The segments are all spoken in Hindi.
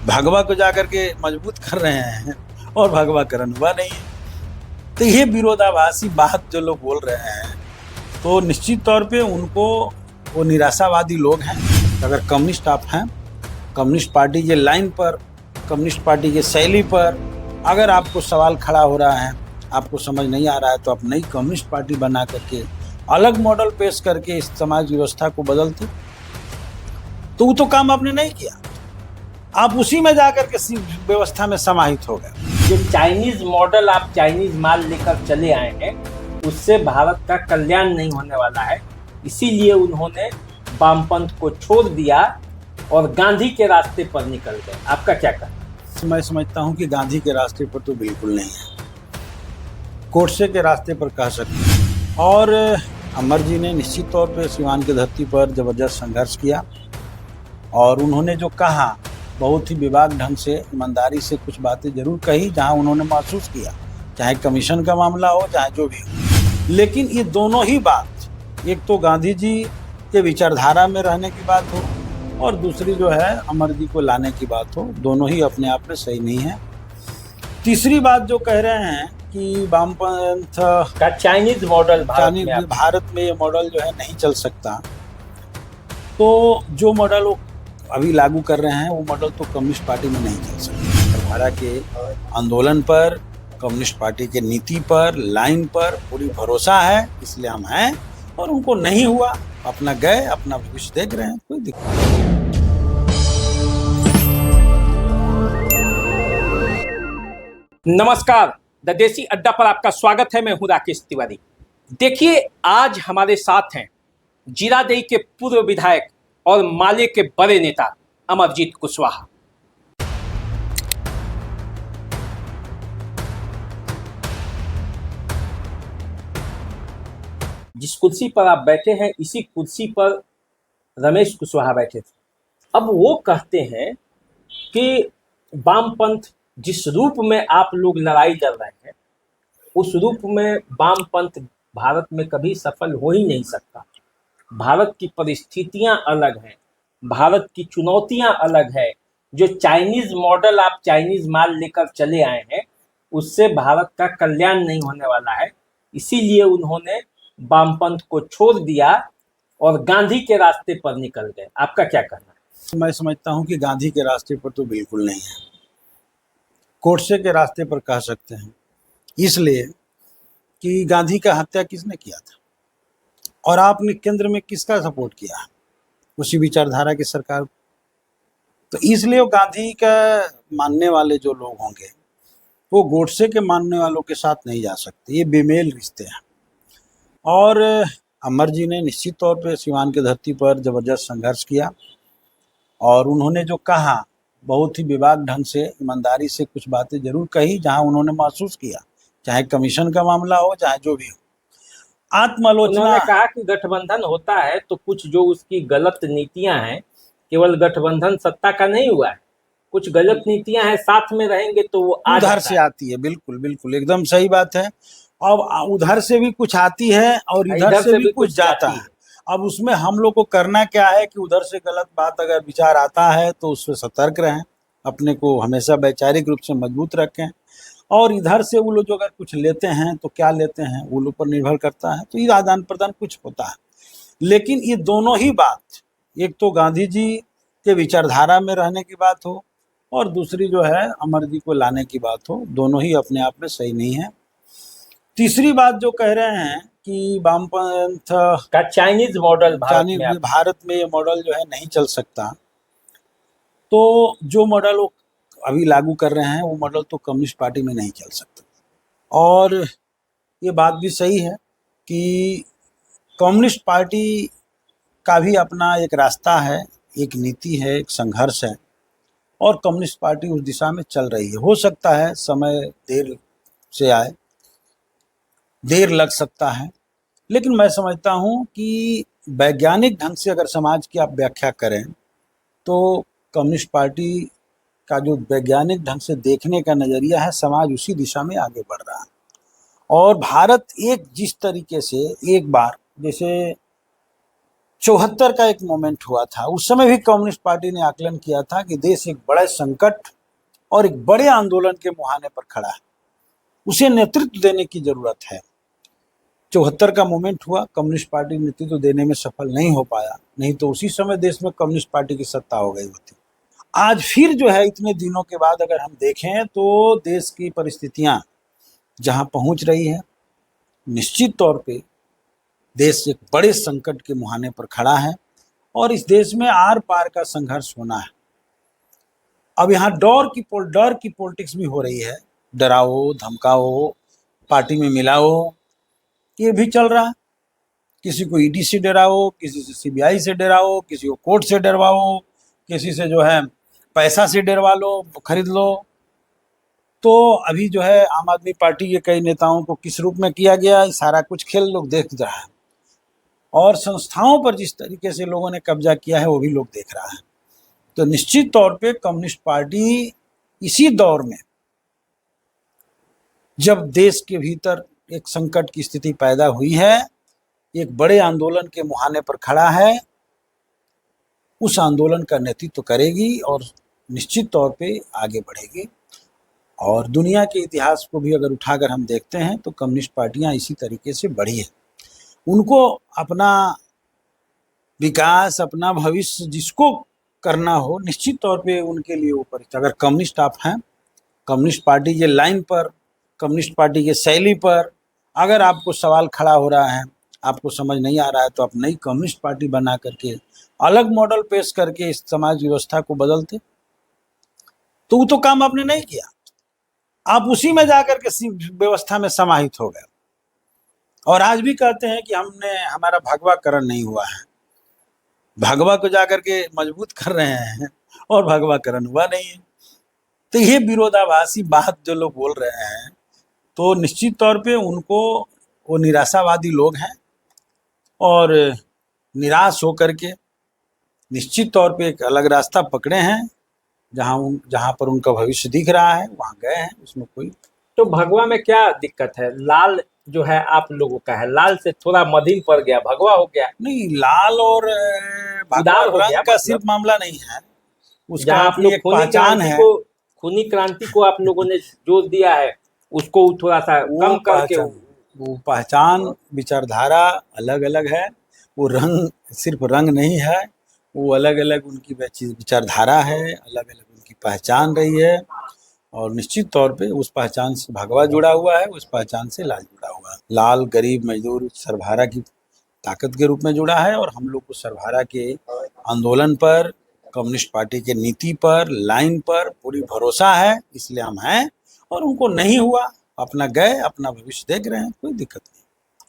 भगवा को जाकर के मजबूत कर रहे हैं और भगवाकरण हुआ नहीं है। तो ये विरोधाभासी बात जो लोग बोल रहे हैं, तो निश्चित तौर पे उनको, वो निराशावादी लोग हैं। अगर कम्युनिस्ट आप हैं, कम्युनिस्ट पार्टी के लाइन पर, कम्युनिस्ट पार्टी के शैली पर अगर आपको सवाल खड़ा हो रहा है, आपको समझ नहीं आ रहा है, तो आप नई कम्युनिस्ट पार्टी बना करके अलग मॉडल पेश करके इस समाज व्यवस्था को बदलते। तो वो तो काम आपने नहीं किया, आप उसी में जाकर के व्यवस्था में समाहित हो गए। जो चाइनीज मॉडल आप चाइनीज माल लेकर चले आए हैं, उससे भारत का कल्याण नहीं होने वाला है। इसीलिए उन्होंने वामपंथ को छोड़ दिया और गांधी के रास्ते पर निकल गए। आपका क्या कहना? मैं समझता हूं कि गांधी के रास्ते पर तो बिल्कुल नहीं है, कोटसे के रास्ते पर कह सकते हैं। और अमर जी ने निश्चित तौर पे सिवान की धरती पर जबरदस्त संघर्ष किया और उन्होंने जो कहा, बहुत ही विवाद ढंग से, ईमानदारी से कुछ बातें जरूर कही जहां उन्होंने महसूस किया, चाहे कमीशन का मामला हो, चाहे जो भी हो। लेकिन ये दोनों ही बात, एक तो गांधी जी के विचारधारा में रहने की बात हो और दूसरी जो है अमर जी को लाने की बात हो, दोनों ही अपने आप में सही नहीं है। तीसरी बात जो कह रहे हैं कि वामपंथ का चाइनीज मॉडल भारत में ये मॉडल जो है नहीं चल सकता, तो जो मॉडल वो अभी लागू कर रहे हैं वो मॉडल तो कम्युनिस्ट पार्टी में नहीं चल सकता। भारत के आंदोलन पर, कम्युनिस्ट पार्टी के नीति पर, लाइन पर पूरी भरोसा है, इसलिए हम हैं। और उनको नहीं हुआ, अपना गए, अपना भविष्य देख रहे हैं, कोई दिक्कत नहीं। नमस्कार, द देसी अड्डा पर आपका स्वागत है। मैं हूं राकेश तिवारी। देखिए, आज हमारे साथ हैं जीरादेई के पूर्व विधायक और माले के बड़े नेता अमरजीत कुशवाहा। जिस कुर्सी पर आप बैठे हैं, इसी कुर्सी पर रमेश कुशवाहा बैठे थे। अब वो कहते हैं कि वामपंथ जिस रूप में आप लोग लड़ाई लड़ रहे हैं, उस रूप में वामपंथ भारत में कभी सफल हो ही नहीं सकता। भारत की परिस्थितियां अलग हैं, भारत की चुनौतियां अलग है। जो चाइनीज मॉडल आप चाइनीज माल लेकर चले आए हैं, उससे भारत का कल्याण नहीं होने वाला है। इसीलिए उन्होंने वामपंथ को छोड़ दिया और गांधी के रास्ते पर निकल गए। आपका क्या कहना है? मैं समझता हूं कि गांधी के रास्ते पर तो बिल्कुल नहीं है, कोटसे के रास्ते पर कह सकते हैं। इसलिए कि गांधी का हत्या किसने किया था और आपने केंद्र में किसका सपोर्ट किया? उसी विचारधारा की सरकार। तो इसलिए वो गांधी का मानने वाले जो लोग होंगे, वो गोडसे के मानने वालों के साथ नहीं जा सकते, ये बेमेल रिश्ते हैं। और अमर जी ने निश्चित तौर पे सिवान की धरती पर जबरदस्त संघर्ष किया और उन्होंने जो कहा, बहुत ही विवाद ढंग से, ईमानदारी से कुछ बातें जरूर कही जहां उन्होंने महसूस किया, चाहे कमीशन का मामला हो, चाहे जो भी हो। आत्मालोचना। उन्होंने कहा कि गठबंधन होता है तो कुछ जो उसकी गलत नीतियां हैं, केवल गठबंधन सत्ता का नहीं हुआ है, कुछ गलत नीतियां हैं, साथ में रहेंगे तो वो उधर से आती है। बिल्कुल बिल्कुल, एकदम सही बात है। अब उधर से भी कुछ आती है और इधर से भी कुछ जाता है। अब उसमें हम लोग को करना क्या है कि उधर से गलत बात अगर विचार आता है तो उससे सतर्क रहें, अपने को हमेशा वैचारिक रूप से मजबूत रखें। और इधर से वो लोग जो अगर कुछ लेते हैं तो क्या लेते हैं वो लोग पर निर्भर करता है, तो ये आदान प्रदान कुछ होता है। लेकिन ये दोनों ही बात, एक तो गांधी जी के विचारधारा में रहने की बात हो और दूसरी जो है अमर जी को लाने की बात हो, दोनों ही अपने आप में सही नहीं है। तीसरी बात जो कह रहे हैं कि वामपंथ का चाइनीज मॉडल भारत में ये मॉडल जो है नहीं चल सकता, तो जो मॉडल वो अभी लागू कर रहे हैं वो मॉडल तो कम्युनिस्ट पार्टी में नहीं चल सकता। और ये बात भी सही है कि कम्युनिस्ट पार्टी का भी अपना एक रास्ता है, एक नीति है, एक संघर्ष है और कम्युनिस्ट पार्टी उस दिशा में चल रही है। हो सकता है समय देर से आए, देर लग सकता है, लेकिन मैं समझता हूँ कि वैज्ञानिक ढंग से अगर समाज की आप व्याख्या करें तो कम्युनिस्ट पार्टी का जो वैज्ञानिक ढंग से देखने का नज़रिया है, समाज उसी दिशा में आगे बढ़ रहा है। और भारत एक जिस तरीके से एक बार जैसे 74 का एक मोमेंट हुआ था। उस समय भी कम्युनिस्ट पार्टी ने आकलन किया था कि देश एक बड़े संकट और एक बड़े आंदोलन के मुहाने पर खड़ा है, उसे नेतृत्व देने की जरूरत है। 74 का मोमेंट हुआ, कम्युनिस्ट पार्टी नेतृत्व देने में सफल नहीं हो पाया, नहीं तो उसी समय देश में कम्युनिस्ट पार्टी की सत्ता हो गई होती। आज फिर जो है इतने दिनों के बाद अगर हम देखें तो देश की परिस्थितियां जहां पहुंच रही है, निश्चित तौर पे देश एक बड़े संकट के मुहाने पर खड़ा है और इस देश में आर पार का संघर्ष होना है। अब यहाँ डर की पॉलिटिक्स भी हो रही है, डराओ धमकाओ, पार्टी में मिलाओ, ये भी चल रहा है। किसी को ईडी से डराओ, किसी से सीबीआई से डराओ, किसी को कोर्ट से डरवाओ, किसी से जो है पैसा से डरवा लो, खरीद लो। तो अभी जो है आम आदमी पार्टी के कई नेताओं को किस रूप में किया गया, सारा कुछ खेल लोग देख रहा है और संस्थाओं पर जिस तरीके से लोगों ने कब्जा किया है वो भी लोग देख रहा है। तो निश्चित तौर पे कम्युनिस्ट पार्टी इसी दौर में, जब देश के भीतर एक संकट की स्थिति पैदा हुई है, एक बड़े आंदोलन के मुहाने पर खड़ा है, उस आंदोलन का नेतृत्व करेगी और निश्चित तौर पे आगे बढ़ेगी। और दुनिया के इतिहास को भी अगर उठाकर हम देखते हैं तो कम्युनिस्ट पार्टियां इसी तरीके से बढ़ी है। उनको अपना विकास, अपना भविष्य जिसको करना हो, निश्चित तौर पे उनके लिए वो परिस्थिति, अगर कम्युनिस्ट आप हैं, कम्युनिस्ट पार्टी के लाइन पर, कम्युनिस्ट पार्टी के शैली पर अगर आपको सवाल खड़ा हो रहा है, आपको समझ नहीं आ रहा है, तो आप नई कम्युनिस्ट पार्टी बना करके अलग मॉडल पेश करके इस समाज व्यवस्था को बदलते। तो वो तो काम आपने नहीं किया, आप उसी में जाकर के व्यवस्था में समाहित हो गए और आज भी कहते हैं कि हमारा भगवाकरण नहीं हुआ है। भगवा को जाकर के मजबूत कर रहे हैं और भगवाकरण हुआ नहीं है। तो ये विरोधाभासी बात जो लोग बोल रहे हैं, तो निश्चित तौर पे उनको, वो निराशावादी लोग हैं और निराश होकर के निश्चित तौर पे एक अलग रास्ता पकड़े हैं, जहां पर उनका भविष्य दिख रहा है वहां गए हैं, उसमें कोई। तो भगवा में क्या दिक्कत है? लाल जो है आप लोगों का है, लाल से थोड़ा मध्यम पड़ गया, भगवा हो गया। नहीं, लाल और भगवा हो रंग गया, का मतलब सिर्फ मामला नहीं है, उसका जहाँ आप लोग एक पहचान है। खूनी क्रांति को आप लोगों ने जोर दिया है, उसको थोड़ा सा कम करके वो पहचान, विचारधारा अलग अलग है, वो रंग सिर्फ रंग नहीं है, वो अलग अलग उनकी विचारधारा है, अलग अलग उनकी पहचान रही है और निश्चित तौर पे उस पहचान से भगवा जुड़ा हुआ है, उस पहचान से लाल जुड़ा हुआ है। लाल गरीब मजदूर सर्वहारा की ताकत के रूप में जुड़ा है और हम लोग को सर्वहारा के आंदोलन पर, कम्युनिस्ट पार्टी के नीति पर, लाइन पर पूरी भरोसा है, इसलिए हम हैं। और उनको नहीं हुआ, अपना गए, अपना भविष्य देख रहे हैं, कोई दिक्कत नहीं।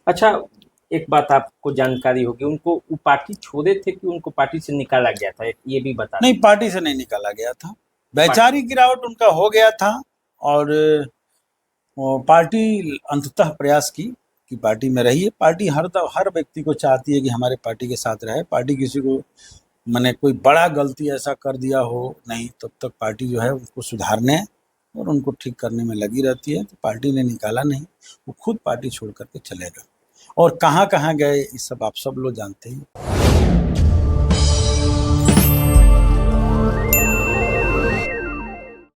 अच्छा, एक बात आपको जानकारी होगी, उनको वो पार्टी छोड़े थे कि उनको पार्टी से निकाला गया था, ये भी बता। नहीं, पार्टी से नहीं निकाला गया था, वैचारिक गिरावट उनका हो गया था और पार्टी अंततः प्रयास की कि पार्टी में रहिए। पार्टी हर व्यक्ति को चाहती है कि हमारे पार्टी के साथ रहे। पार्टी किसी को मैंने कोई बड़ा गलती ऐसा कर दिया हो नहीं, तब तक पार्टी जो है उनको सुधारने और उनको ठीक करने में लगी रहती है। तो पार्टी ने निकाला नहीं, वो खुद पार्टी छोड़ करके चले गए और कहाँ कहाँ गए, ये सब आप सब लोग जानते हैं।